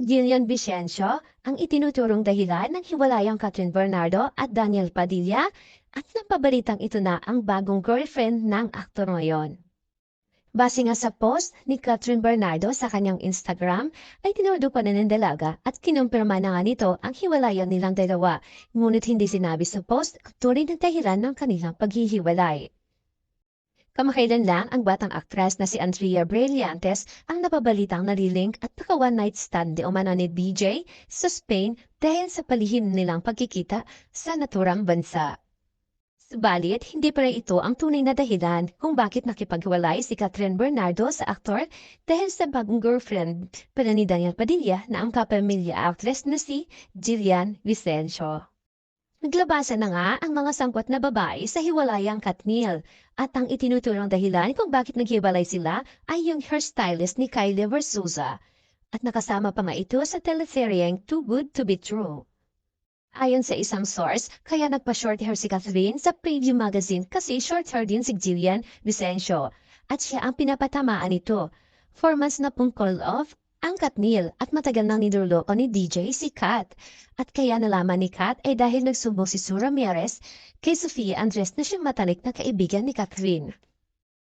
Gillian Vicencio ang itinuturong dahilan ng hiwalayang Catherine Bernardo at Daniel Padilla at napabalitang ito na ang bagong girlfriend ng aktor ngayon. Base nga sa post ni Catherine Bernardo sa kanyang Instagram ay tinurdo pa na ng dalaga at kinumpirma na nga nito ang hiwalayan nilang dalawa, ngunit hindi sinabi sa post ang tunay na dahilan ng kanilang paghihiwalay. Kamakailan lang ang batang aktres na si Andrea Brillantes ang napabalitang nalilink at naka-one night stand di umano ni DJ sa Spain dahil sa palihim nilang pagkikita sa naturang bansa. Subalit, hindi pa rin ito ang tunay na dahilan kung bakit nakipaghiwalay si Catherine Bernardo sa aktor dahil sa bagong girlfriend pala ni Daniel Padilla na ang kapamilya actress na si Gillian Vicencio. Naglabasan na nga ang mga sangkot na babae sa hiwalayang Katniel at ang itinuturong dahilan kung bakit naghiwalay sila ay yung hairstylist ni Kylie Versusa at nakasama pa nga ito sa teleseryeng Too Good to be True. Ayon sa isang source, kaya nagpa-short hair si Catherine sa preview magazine kasi short hair din si Gillian Vicencio at siya ang pinapatamaan nito. 4 months na pong call off ang Katniel at matagal nang niloloko ni DJ si Kat. At kaya nalaman ni Kat ay dahil nagsumbong si Sue Ramirez kay Sofia Andres na siyang matalik na kaibigan ni Catherine.